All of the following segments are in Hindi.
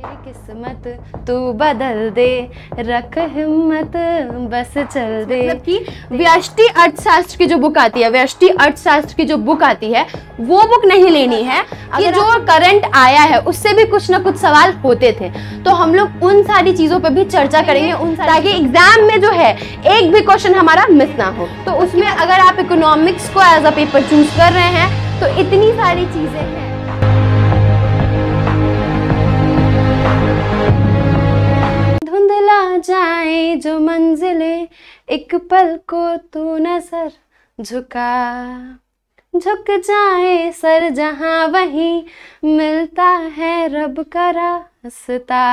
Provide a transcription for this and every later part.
तेरी किस्मत तू बदल दे, रख हिम्मत बस चल दे। मतलब कि व्यष्टि अर्थशास्त्र की जो बुक आती है, व्यष्टि अर्थशास्त्र की जो बुक आती है वो बुक नहीं लेनी है। कि जो करंट आया है उससे भी कुछ ना कुछ सवाल होते थे, तो हम लोग उन सारी चीजों पे भी चर्चा करेंगे ताकि एग्जाम में जो है एक भी क्वेश्चन हमारा मिस ना हो। तो उसमें अगर आप इकोनॉमिक्स को एज अ पेपर चूज कर रहे हैं तो इतनी सारी चीजें हैं। धुंधला जाए जो मंजिले, एक पल को तू नजर झुका, झुक जाए सर जहां वहीं मिलता है रब का रास्ता।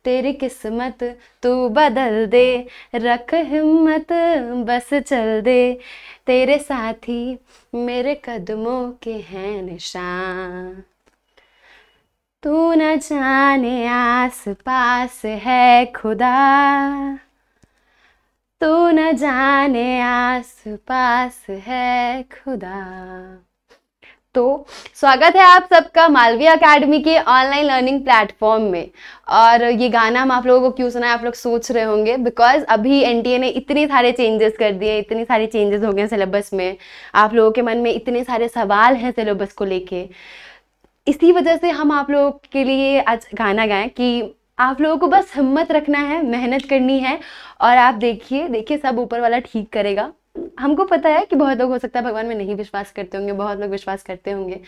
तेरी किस्मत तू बदल दे, रख हिम्मत बस चल दे। तेरे साथी मेरे कदमों के हैं निशान, तू न जाने आस पास है खुदा, तू न जाने आस पास है खुदा। तो स्वागत है आप सबका मालवी एकेडमी के ऑनलाइन लर्निंग प्लेटफॉर्म में। और ये गाना हम आप लोगों को क्यों सुना है आप लोग सोच रहे होंगे, बिकॉज अभी एनटीए ने इतने सारे चेंजेस कर दिए, इतने सारे चेंजेस हो गए सिलेबस में। आप लोगों के मन में इतने सारे सवाल हैं सिलेबस को लेके, इसी वजह से हम आप लोगों के लिए आज गाना गाएं कि आप लोगों को बस हिम्मत रखना है, मेहनत करनी है और आप देखिए सब ऊपर वाला ठीक करेगा। हमको पता है कि बहुत लोग हो सकता है भगवान में नहीं विश्वास करते होंगे, बहुत लोग विश्वास करते होंगे।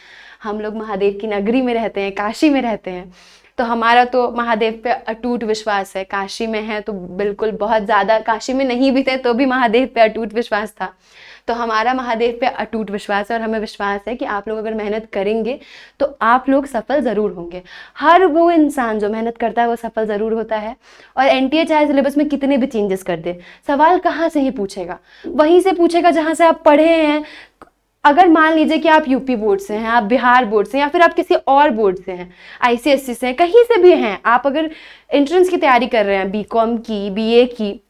हम लोग महादेव की नगरी में रहते हैं, काशी में रहते हैं, तो हमारा तो महादेव पे अटूट विश्वास है। काशी में है तो बिल्कुल बहुत ज़्यादा, काशी में नहीं भी थे तो भी महादेव पे अटूट विश्वास था। तो हमारा महादेव पे अटूट विश्वास है और हमें विश्वास है कि आप लोग अगर मेहनत करेंगे तो आप लोग सफल ज़रूर होंगे। हर वो इंसान जो मेहनत करता है वो सफल ज़रूर होता है। और एनटीए चाहे सिलेबस में कितने भी चेंजेस कर दे, सवाल कहाँ से ही पूछेगा, वहीं से पूछेगा जहाँ से आप पढ़े हैं। अगर मान लीजिए कि आप यूपी बोर्ड से हैं, आप बिहार बोर्ड से, या फिर आप किसी और बोर्ड से हैं, आईसीएससी से हैं, कहीं से भी हैं, आप अगर एंट्रेंस की तैयारी कर रहे हैं, बीकॉम की, बीए की,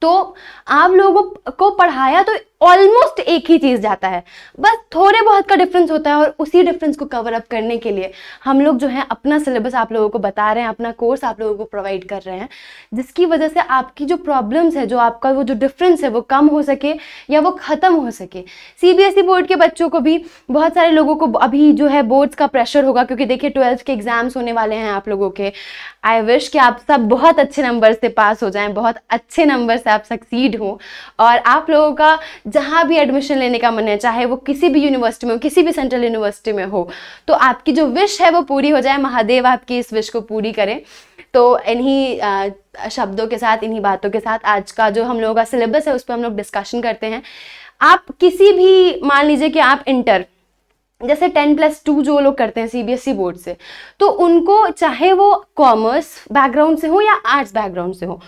तो आप लोगों को पढ़ाया तो ऑलमोस्ट एक ही चीज़ जाता है, बस थोड़े बहुत का डिफरेंस होता है। और उसी डिफरेंस को कवर अप करने के लिए हम लोग जो है अपना सिलेबस आप लोगों को बता रहे हैं, अपना कोर्स आप लोगों को प्रोवाइड कर रहे हैं, जिसकी वजह से आपकी जो प्रॉब्लम्स है, जो आपका वो जो डिफरेंस है वो कम हो सके या वो ख़त्म हो सके। सीबीएसई बोर्ड के बच्चों को भी, बहुत सारे लोगों को अभी जो है बोर्ड्स का प्रेशर होगा, क्योंकि देखिए 12th के एग्जाम्स होने वाले हैं आप लोगों के। आई विश कि आप सब बहुत अच्छे नंबर से पास हो जाएं, बहुत अच्छे नंबर से आप सक्सीड हों, और आप लोगों का जहाँ भी एडमिशन लेने का मन है, चाहे वो किसी भी यूनिवर्सिटी में हो, किसी भी सेंट्रल यूनिवर्सिटी में हो, तो आपकी जो विश है वो पूरी हो जाए। महादेव आपकी इस विश को पूरी करें। तो इन्हीं शब्दों के साथ, इन्हीं बातों के साथ आज का जो हम लोगों का सिलेबस है उस पर हम लोग डिस्कशन करते हैं। आप किसी भी, मान लीजिए कि आप इंटर जैसे 10+2 जो लोग करते हैं सीबीएसई बोर्ड से, तो उनको चाहे वो कॉमर्स बैकग्राउंड से हो या आर्ट्स बैकग्राउंड से हो,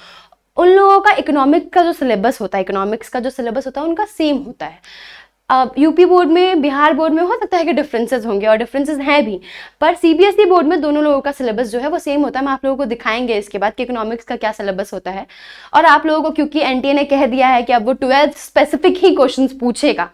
उन लोगों का इकोनॉमिक का जो सिलेबस होता है, इकोनॉमिक्स का जो सिलेबस होता है उनका सेम होता है। अब यूपी बोर्ड में, बिहार बोर्ड में हो सकता है कि डिफरेंसेस होंगे, और डिफरेंसेस हैं भी, पर सीबीएसई बोर्ड में दोनों लोगों का सिलेबस जो है वो सेम होता है। हम आप लोगों को दिखाएंगे इसके बाद कि इकोनॉमिक्स का क्या सिलेबस होता है। और आप लोगों को, क्योंकि एनटीए ने कह दिया है कि अब वो 12th स्पेसिफिक ही क्वेश्चन पूछेगा,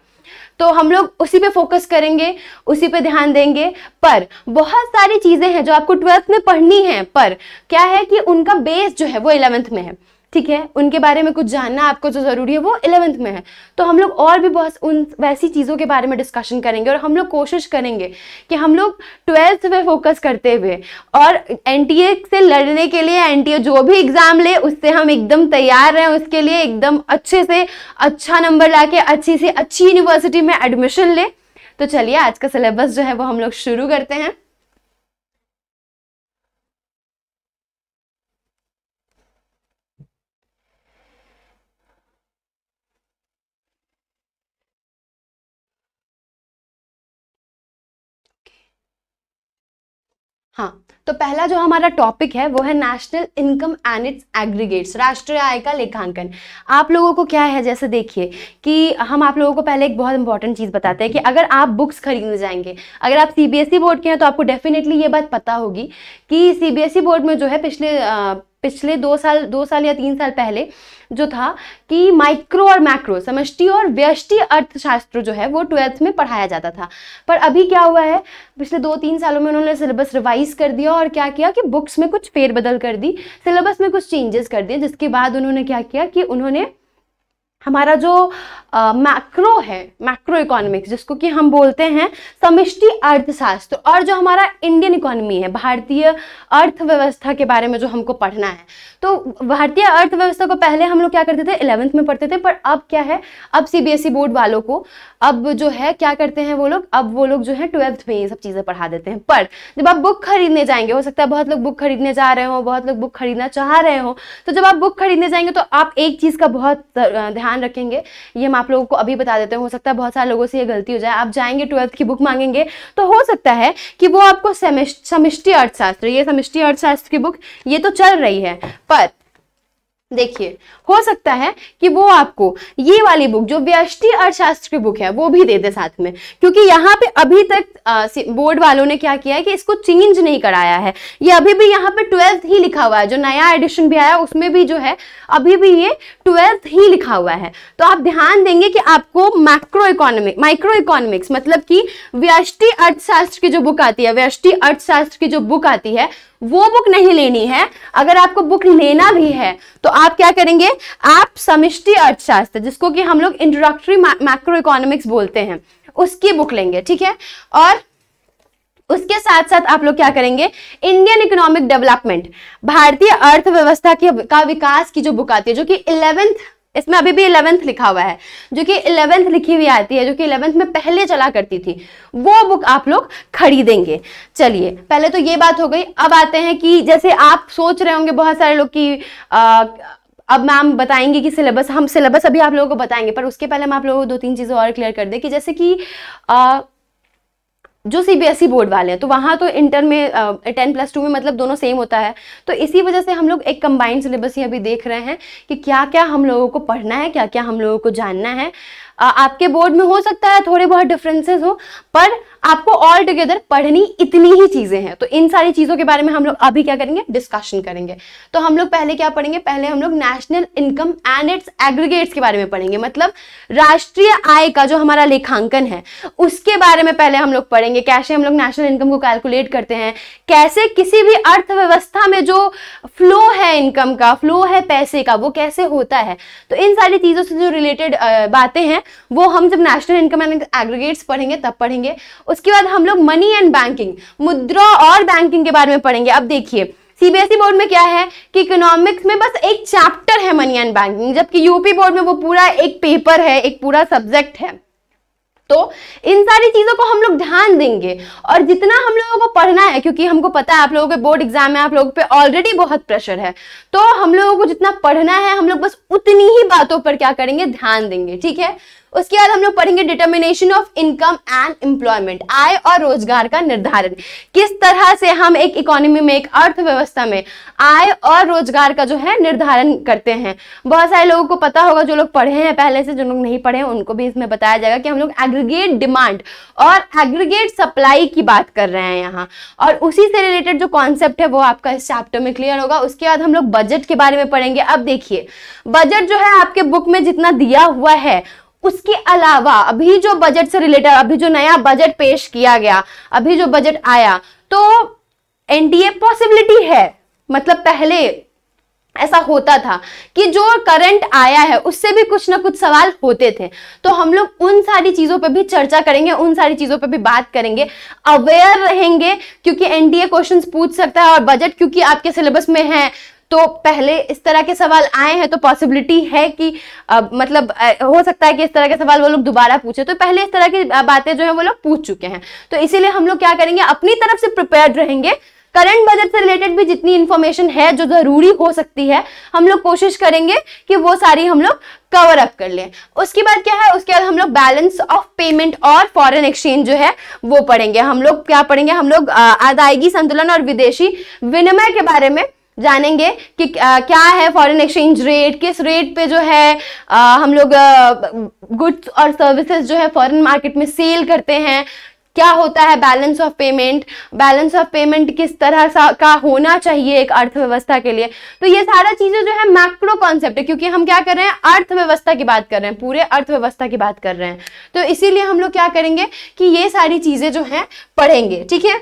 तो हम लोग उसी पे फोकस करेंगे, उसी पे ध्यान देंगे। पर बहुत सारी चीजें हैं जो आपको 12th में पढ़नी है, पर क्या है कि उनका बेस जो है वो 11th में है, ठीक है। उनके बारे में कुछ जानना आपको जो जरूरी है वो 11th में है। तो हम लोग और भी बहुत उन वैसी चीज़ों के बारे में डिस्कशन करेंगे, और हम लोग कोशिश करेंगे कि हम लोग 12th पे फोकस करते हुए और एनटीए से लड़ने के लिए, एनटीए जो भी एग्जाम ले उससे हम एकदम तैयार रहें, उसके लिए एकदम अच्छे से अच्छा नंबर लाके अच्छी से अच्छी यूनिवर्सिटी में एडमिशन ले। तो चलिए आज का सिलेबस जो है वो हम लोग शुरू करते हैं। हाँ, तो पहला जो हमारा टॉपिक है वो है national income and it's aggregates, राष्ट्रीय आय का लेखांकन। आप लोगों को क्या है, जैसे देखिए कि हम आप लोगों को पहले एक बहुत इंपॉर्टेंट चीज़ बताते हैं कि अगर आप बुक्स खरीदने जाएंगे, अगर आप सीबीएसई बोर्ड के हैं तो आपको डेफिनेटली ये बात पता होगी कि सीबीएसई बोर्ड में जो है पिछले पिछले 2 साल या 3 साल पहले जो था कि माइक्रो और मैक्रो, समष्टि और व्यष्टि अर्थशास्त्र जो है वो 12th में पढ़ाया जाता था। पर अभी क्या हुआ है, पिछले 2-3 सालों में उन्होंने सिलेबस रिवाइज कर दिया और क्या किया कि बुक्स में कुछ फेरबदल कर दी, सिलेबस में कुछ चेंजेस कर दिए, जिसके बाद उन्होंने क्या किया कि उन्होंने हमारा जो मैक्रो है, मैक्रो इकोनॉमिक्स, जिसको कि हम बोलते हैं समष्टि अर्थशास्त्र, और जो हमारा इंडियन इकोनॉमी है, भारतीय अर्थव्यवस्था के बारे में जो हमको पढ़ना है, तो भारतीय अर्थव्यवस्था को पहले हम लोग क्या करते थे, 11th में पढ़ते थे, पर अब क्या है, अब सीबीएसई बोर्ड वालों को अब जो है क्या करते हैं वो लोग जो है 12th में ये सब चीज़ें पढ़ा देते हैं। पर जब आप बुक खरीदने जाएंगे, हो सकता है बहुत लोग बुक खरीदने जा रहे हो, बहुत लोग बुक खरीदना चाह रहे हो, तो जब आप बुक खरीदने जाएंगे तो आप एक चीज़ का बहुत ध्यान रखेंगे, ये हम आप लोगों को अभी बता देते हैं, हो सकता है बहुत सारे लोगों से ये गलती हो जाए, आप जाएंगे 12th की बुक मांगेंगे तो हो सकता है कि वो आपको समष्टि अर्थशास्त्र, ये समष्टि अर्थशास्त्र की बुक ये तो चल रही है, पर देखिए हो सकता है कि वो आपको ये वाली बुक जो व्यष्टि अर्थशास्त्र की बुक है वो भी दे दे साथ में, क्योंकि यहाँ पे अभी तक बोर्ड वालों ने क्या किया है कि इसको चेंज नहीं कराया है, ये अभी भी यहाँ पे 12th ही लिखा हुआ है, जो नया एडिशन भी आया उसमें भी जो है अभी भी ये 12th ही लिखा हुआ है। तो आप ध्यान देंगे कि आपको माइक्रो इकोनॉमिक्स मतलब कि व्यष्टि अर्थशास्त्र की जो बुक आती है, व्यष्टि अर्थशास्त्र की जो बुक आती है वो बुक नहीं लेनी है। अगर आपको बुक लेना भी है तो आप क्या करेंगे, आप समष्टि अर्थशास्त्र, जिसको कि हम लोग इंट्रोडक्टरी मैक्रो इकोनॉमिक्स बोलते हैं, उसकी बुक लेंगे, ठीक है। और उसके साथ साथ आप लोग क्या करेंगे, इंडियन इकोनॉमिक डेवलपमेंट, भारतीय अर्थव्यवस्था का विकास की जो बुक आती है, जो कि 11th, इसमें अभी भी 11th लिखा हुआ है, जो कि 11th लिखी हुई आती है, जो कि 11th में पहले चला करती थी, वो बुक आप लोग खरीदेंगे। चलिए पहले तो ये बात हो गई। अब आते हैं कि जैसे आप सोच रहे होंगे बहुत सारे लोग कि अब मैम बताएंगे कि सिलेबस, हम सिलेबस अभी आप लोगों को बताएंगे, पर उसके पहले हम आप लोगों को 2-3 चीजें और क्लियर कर दें कि जैसे कि जो सीबीएसई बोर्ड वाले हैं तो वहाँ तो इंटर में 10+2 में मतलब दोनों सेम होता है, तो इसी वजह से हम लोग एक कंबाइंड सिलेबस ही अभी देख रहे हैं कि क्या क्या हम लोगों को पढ़ना है, क्या क्या हम लोगों को जानना है। आपके बोर्ड में हो सकता है थोड़े बहुत डिफरेंसेस हो, पर आपको ऑल टुगेदर पढ़नी इतनी ही चीजें हैं। तो इन सारी चीजों के बारे में हम लोग अभी क्या करेंगे, डिस्कशन करेंगे। तो हम लोग पहले क्या पढ़ेंगे, पहले हम लोग national income and it's aggregates के बारे में पढ़ेंगे, मतलब राष्ट्रीय आय का जो हमारा लेखांकन है उसके बारे में पहले हम लोग पढ़ेंगे, कैसे हम लोग नेशनल इनकम को कैलकुलेट करते हैं, कैसे किसी भी अर्थव्यवस्था में जो फ्लो है इनकम का, फ्लो है पैसे का, वो कैसे होता है। तो इन सारी चीजों से जो रिलेटेड बातें हैं वो हम जब नेशनल इनकम एंड एग्रीगेट्स पढ़ेंगे तब पढ़ेंगे। उसके बाद हम लोग मनी एंड बैंकिंग, मुद्रा और बैंकिंग के बारे में पढ़ेंगे। अब देखिए सीबीएसई बोर्ड में क्या है कि इकोनॉमिक्स में बस एक चैप्टर है मनी एंड बैंकिंग, जबकि यूपी बोर्ड में वो पूरा एक पेपर है, एक पूरा सब्जेक्ट है। तो इन सारी चीजों को हम लोग ध्यान देंगे, और जितना हम लोगों को पढ़ना है, क्योंकि हमको पता है आप लोगों पे बोर्ड एग्जाम में आप लोगों पे ऑलरेडी बहुत प्रेशर है, तो हम लोगों को जितना पढ़ना है हम लोग बस उतनी ही बातों पर क्या करेंगे, ध्यान देंगे, ठीक है। उसके बाद हम लोग पढ़ेंगे determination of income and employment, आय और रोजगार का निर्धारण, किस तरह से हम एक इकोनॉमी में, एक अर्थव्यवस्था में आय और रोजगार का जो है निर्धारण करते हैं। बहुत सारे लोगों को पता होगा, जो लोग पढ़े हैं पहले से, जो लोग नहीं पढ़े हैं उनको भी इसमें बताया जाएगा कि हम लोग एग्रीगेट डिमांड और एग्रीगेट सप्लाई की बात कर रहे हैं यहाँ, और उसी से रिलेटेड जो कॉन्सेप्ट है वो आपका इस चैप्टर में क्लियर होगा। उसके बाद हम लोग बजट के बारे में पढ़ेंगे। अब देखिए बजट जो है आपके बुक में जितना दिया हुआ है उसके अलावा अभी जो बजट से रिलेटेड, अभी जो नया बजट पेश किया गया, अभी जो बजट आया, तो एनडीए पॉसिबिलिटी है, मतलब पहले ऐसा होता था कि जो करंट आया है उससे भी कुछ ना कुछ सवाल होते थे। तो हम लोग उन सारी चीजों पे भी चर्चा करेंगे, उन सारी चीजों पे भी बात करेंगे, अवेयर रहेंगे, क्योंकि एनडीए क्वेश्चंस पूछ सकता है, और बजट क्योंकि आपके सिलेबस में है तो पहले इस तरह के सवाल आए हैं, तो पॉसिबिलिटी है कि मतलब हो सकता है कि इस तरह के सवाल वो लोग दोबारा पूछे, तो पहले इस तरह की बातें जो है वो लोग पूछ चुके हैं। तो इसीलिए हम लोग क्या करेंगे, अपनी तरफ से प्रिपेयर्ड रहेंगे। करंट बजट से रिलेटेड भी जितनी इंफॉर्मेशन है जो जरूरी हो सकती है, हम लोग कोशिश करेंगे कि वो सारी हम लोग कवर अप कर लें। उसके बाद क्या है, उसके बाद हम लोग बैलेंस ऑफ पेमेंट और फॉरेन एक्सचेंज जो है वो पढ़ेंगे। हम लोग क्या पढ़ेंगे, हम लोग अदायगी संतुलन और विदेशी विनिमय के बारे में जानेंगे कि क्या है फॉरेन एक्सचेंज रेट, किस रेट पे जो है हम लोग गुड्स और सर्विसेज जो है फॉरेन मार्केट में सेल करते हैं, क्या होता है balance of payment, balance of payment किस तरह का होना चाहिए एक अर्थव्यवस्था के लिए। तो ये सारा चीजें जो है मैक्रो कॉन्सेप्ट है, क्योंकि हम क्या कर रहे हैं, अर्थव्यवस्था की बात कर रहे हैं, पूरे अर्थव्यवस्था की बात कर रहे हैं। तो इसीलिए हम लोग क्या करेंगे कि ये सारी चीजें जो है पढ़ेंगे। ठीक है,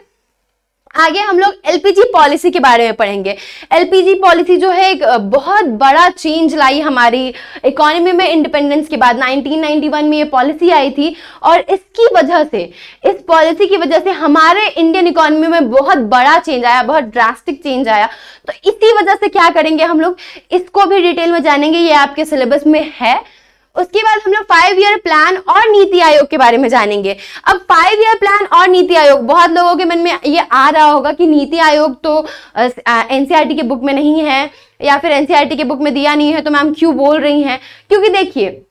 आगे हम लोग एलपीजी पॉलिसी के बारे में पढ़ेंगे। एलपीजी पॉलिसी जो है एक बहुत बड़ा चेंज लाई हमारी इकोनॉमी में इंडिपेंडेंस के बाद। 1991 में ये पॉलिसी आई थी और इसकी वजह से, इस पॉलिसी की वजह से हमारे इंडियन इकोनॉमी में बहुत बड़ा चेंज आया, बहुत ड्रास्टिक चेंज आया। तो इसी वजह से क्या करेंगे हम लोग, इसको भी डिटेल में जानेंगे, ये आपके सिलेबस में है। उसके बाद हम लोग 5 ईयर प्लान और नीति आयोग के बारे में जानेंगे। अब 5 ईयर प्लान और नीति आयोग, बहुत लोगों के मन में ये आ रहा होगा कि नीति आयोग तो एनसीईआरटी के बुक में नहीं है या फिर एनसीईआरटी के बुक में दिया नहीं है, तो मैम क्यों बोल रही हैं? क्योंकि देखिए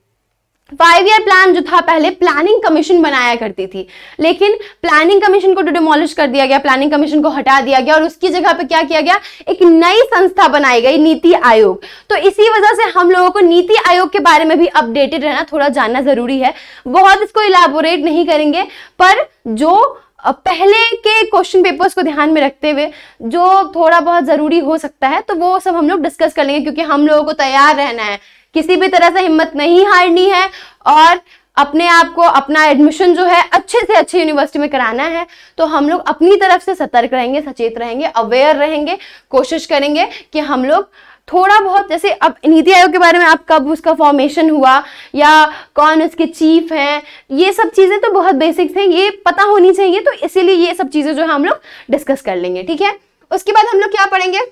5 ईयर प्लान जो था, पहले प्लानिंग कमीशन बनाया करती थी, लेकिन प्लानिंग कमीशन को तो डिमोलिश कर दिया गया, प्लानिंग कमीशन को हटा दिया गया और उसकी जगह पे क्या किया गया, एक नई संस्था बनाई गई, नीति आयोग। तो इसी वजह से हम लोगों को नीति आयोग के बारे में भी अपडेटेड रहना, थोड़ा जानना जरूरी है। बहुत इसको इलैबोरेट नहीं करेंगे, पर जो पहले के क्वेश्चन पेपर्स को ध्यान में रखते हुए जो थोड़ा बहुत जरूरी हो सकता है, तो वो सब हम लोग डिस्कस कर लेंगे, क्योंकि हम लोगों को तैयार रहना है, किसी भी तरह से हिम्मत नहीं हारनी है और अपने आप को, अपना एडमिशन जो है अच्छे से अच्छे यूनिवर्सिटी में कराना है। तो हम लोग अपनी तरफ से सतर्क रहेंगे, सचेत रहेंगे, अवेयर रहेंगे, कोशिश करेंगे कि हम लोग थोड़ा बहुत, जैसे अब नीति आयोग के बारे में आप कब उसका फॉर्मेशन हुआ या कौन उसके चीफ हैं, ये सब चीजें तो बहुत बेसिक्स हैं, ये पता होनी चाहिए। तो इसीलिए ये सब चीजें जो है हम लोग डिस्कस कर लेंगे। ठीक है, उसके बाद हम लोग क्या पढ़ेंगे,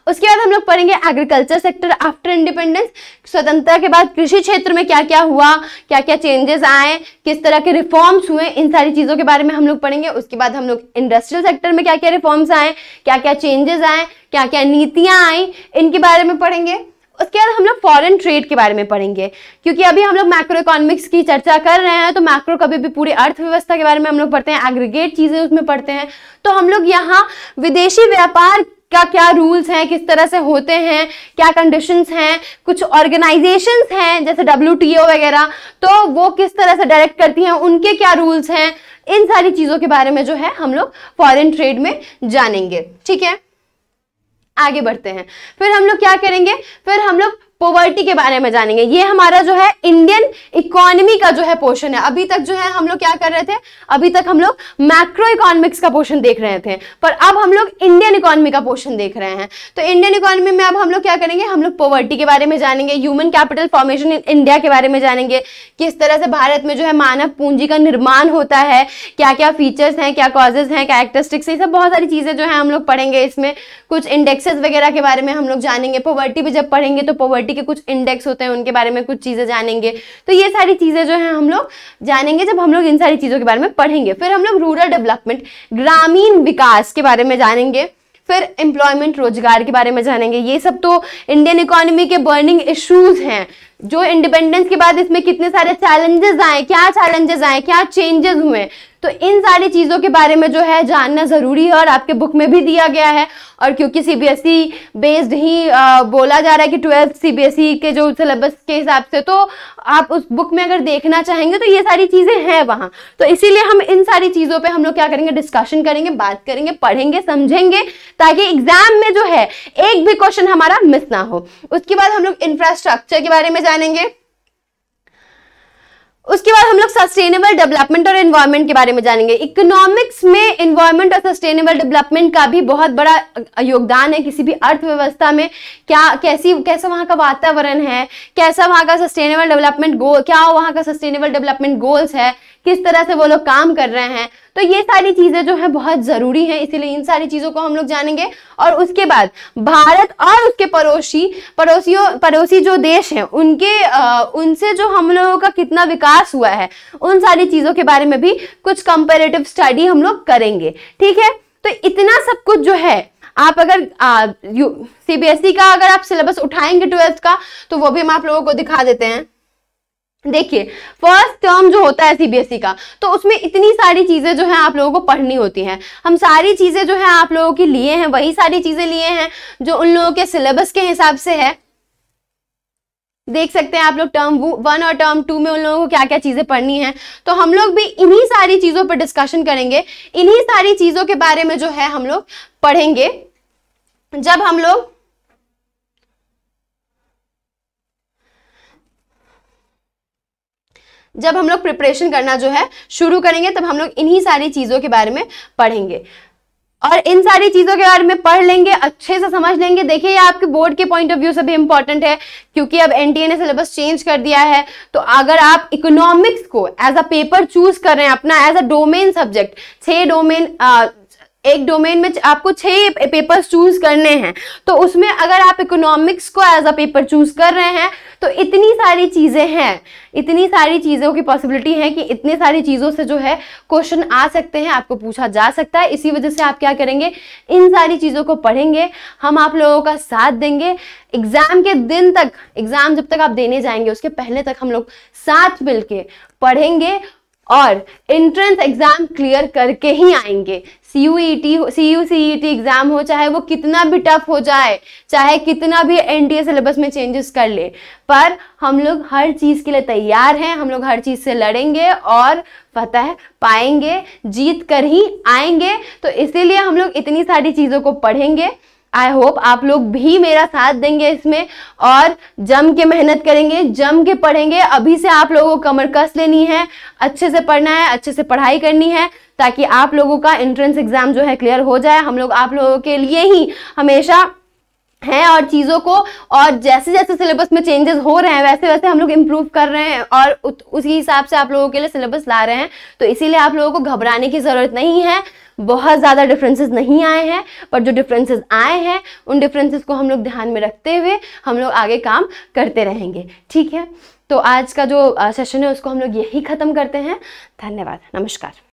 उसके बाद हम लोग पढ़ेंगे एग्रीकल्चर सेक्टर आफ्टर इंडिपेंडेंस। स्वतंत्रता के बाद कृषि क्षेत्र में क्या क्या हुआ, क्या क्या चेंजेस आए, किस तरह के रिफॉर्म्स हुए, इन सारी चीजों के बारे में हम लोग पढ़ेंगे। उसके बाद हम लोग इंडस्ट्रियल सेक्टर में क्या क्या रिफॉर्म्स आए, क्या क्या चेंजेस आए, क्या क्या नीतियां आई, इनके बारे में पढ़ेंगे। उसके बाद हम लोग फॉरेन ट्रेड के बारे में पढ़ेंगे, क्योंकि अभी हम लोग मैक्रो इकोनॉमिक्स की चर्चा कर रहे हैं, तो मैक्रो कभी भी पूरी अर्थव्यवस्था के बारे में हम लोग पढ़ते हैं, एग्रीगेट चीजें उसमें पढ़ते हैं। तो हम लोग यहाँ विदेशी व्यापार का क्या रूल्स हैं, किस तरह से होते हैं, क्या कंडीशंस हैं, कुछ ऑर्गेनाइजेशंस हैं जैसे WTO वगैरह, तो वो किस तरह से डायरेक्ट करती हैं, उनके क्या रूल्स हैं, इन सारी चीजों के बारे में जो है हम लोग फॉरेन ट्रेड में जानेंगे। ठीक है, आगे बढ़ते हैं। फिर हम लोग क्या करेंगे, फिर हम लोग पॉवर्टी के बारे में जानेंगे। ये हमारा जो है इंडियन इकोनॉमी का जो है पोर्शन है। अभी तक जो है हम लोग क्या कर रहे थे, अभी तक हम लोग मैक्रो इकोनॉमिक्स का पोर्शन देख रहे थे, पर अब हम लोग इंडियन इकोनॉमी का पोर्शन देख रहे हैं। तो इंडियन इकोनॉमी में अब हम लोग क्या करेंगे, हम लोग पॉवर्टी के बारे में जानेंगे, human capital formation in India के बारे में जानेंगे, किस तरह से भारत में जो है मानव पूंजी का निर्माण होता है, क्या क्या फीचर्स हैं, क्या कॉजेज हैं, कैरेक्टरिस्टिक्स, ये सब बहुत सारी चीजें जो है हम लोग पढ़ेंगे। इसमें कुछ इंडेक्सेस वगैरह के बारे में हम लोग जानेंगे। पॉवर्टी भी जब पढ़ेंगे तो पॉवर्टी के कुछ इंडेक्स होते हैं, उनके बारे में कुछ चीजें जानेंगे। तो ये सारी चीजें जो है हम लोग जानेंगे जब हम लोग इन सारी चीजों के बारे में पढ़ेंगे। फिर हम लोग रूरल डेवलपमेंट, ग्रामीण विकास के बारे में जानेंगे। फिर एम्प्लॉयमेंट, रोजगार के बारे में जानेंगे। ये सब तो इंडियन इकोनॉमी के बर्निंग इश्यूज हैं, जो इंडिपेंडेंस के बाद इसमें कितने सारे चैलेंजेस आए, क्या चैलेंजेस आए, क्या चेंजेस हुए, तो इन सारी चीजों के बारे में जो है जानना जरूरी है और आपके बुक में भी दिया गया है। और क्योंकि सीबीएसई बेस्ड ही बोला जा रहा है कि 12th सीबीएसई के जो सिलेबस के हिसाब से, तो आप उस बुक में अगर देखना चाहेंगे तो ये सारी चीजें हैं वहां। तो इसीलिए हम इन सारी चीजों पे हम लोग क्या करेंगे, डिस्कशन करेंगे, बात करेंगे, पढ़ेंगे, समझेंगे, ताकि एग्जाम में जो है एक भी क्वेश्चन हमारा मिस ना हो। उसके बाद हम लोग इंफ्रास्ट्रक्चर के बारे में जानेंगे। उसके बाद हम लोग सस्टेनेबल डेवलपमेंट और एनवायरनमेंट के बारे में जानेंगे। इकोनॉमिक्स में एनवायरनमेंट और सस्टेनेबल डेवलपमेंट का भी बहुत बड़ा योगदान है किसी भी अर्थव्यवस्था में। कैसा वहां का वातावरण है, कैसा वहां का सस्टेनेबल डेवलपमेंट गोल, क्या वहां का सस्टेनेबल डेवलपमेंट गोल्स है, किस तरह से वो लोग काम कर रहे हैं। तो ये सारी चीजें जो है बहुत जरूरी है, इसीलिए इन सारी चीजों को हम लोग जानेंगे। और उसके बाद भारत और उसके पड़ोसी जो देश हैं, उनसे जो हम लोगों का कितना विकास हुआ है, उन सारी चीजों के बारे में भी कुछ कंपैरेटिव स्टडी हम लोग करेंगे। ठीक है, तो इतना सब कुछ जो है, आप अगर सीबीएसई का अगर आप सिलेबस उठाएंगे 12th का, तो वो भी हम आप लोगों को दिखा देते हैं। देखिए, फर्स्ट टर्म जो होता है सीबीएसई का, तो उसमें इतनी सारी चीजें जो है आप लोगों को पढ़नी होती हैं। हम सारी चीजें जो है आप लोगों की लिए हैं, वही सारी चीजें लिए हैं जो उन लोगों के सिलेबस के हिसाब से है। देख सकते हैं आप लोग टर्म 1 और टर्म 2 में उन लोगों को क्या क्या चीजें पढ़नी है। तो हम लोग भी इन्हीं सारी चीजों पर डिस्कशन करेंगे, इन्हीं सारी चीजों के बारे में जो है हम लोग पढ़ेंगे जब हम लोग प्रिपरेशन करना जो है शुरू करेंगे, तब हम लोग इन्हीं सारी चीजों के बारे में पढ़ेंगे और इन सारी चीजों के बारे में पढ़ लेंगे, अच्छे से समझ लेंगे। देखिए ये आपके बोर्ड के पॉइंट ऑफ व्यू से भी इंपॉर्टेंट है, क्योंकि अब एनटीए ने सिलेबस चेंज कर दिया है। तो अगर आप इकोनॉमिक्स को एज अ पेपर चूज कर रहे हैं, अपना as a domain subject, 6 domain, एक डोमेन में आपको 6 पेपर्स चूज करने हैं, तो उसमें अगर आप इकोनॉमिक्स को एज अ पेपर चूज कर रहे हैं तो इतनी सारी चीजें हैं, इतनी सारी चीजों की पॉसिबिलिटी है कि इतनी सारी चीजों से जो है क्वेश्चन आ सकते हैं, आपको पूछा जा सकता है। इसी वजह से आप क्या करेंगे, इन सारी चीजों को पढ़ेंगे, हम आप लोगों का साथ देंगे। एग्जाम के दिन तक, एग्जाम जब तक आप देने जाएंगे उसके पहले तक हम लोग साथ मिलके पढ़ेंगे और एंट्रेंस एग्जाम क्लियर करके ही आएंगे। CUCET एग्जाम हो, चाहे वो कितना भी टफ हो जाए, चाहे कितना भी एनटीए सिलेबस में चेंजेस कर ले, पर हम लोग हर चीज के लिए तैयार हैं, हम लोग हर चीज से लड़ेंगे और फतह पाएंगे, जीत कर ही आएंगे। तो इसीलिए हम लोग इतनी सारी चीजों को पढ़ेंगे। आई होप आप लोग भी मेरा साथ देंगे इसमें और जम के मेहनत करेंगे, जम के पढ़ेंगे। अभी से आप लोगों को कमर कस लेनी है, अच्छे से पढ़ना है, अच्छे से पढ़ाई करनी है, ताकि आप लोगों का एंट्रेंस एग्जाम जो है क्लियर हो जाए। हम लोग आप लोगों के लिए ही हमेशा हैं और चीज़ों को, और जैसे जैसे सिलेबस में चेंजेस हो रहे हैं वैसे वैसे हम लोग इम्प्रूव कर रहे हैं और उसी हिसाब से आप लोगों के लिए सिलेबस ला रहे हैं। तो इसीलिए आप लोगों को घबराने की ज़रूरत नहीं है। बहुत ज़्यादा डिफरेंसेस नहीं आए हैं, पर जो डिफरेंसेस आए हैं उन डिफरेंसेस को हम लोग ध्यान में रखते हुए हम लोग आगे काम करते रहेंगे। ठीक है, तो आज का जो सेशन है उसको हम लोग यही ख़त्म करते हैं। धन्यवाद, नमस्कार।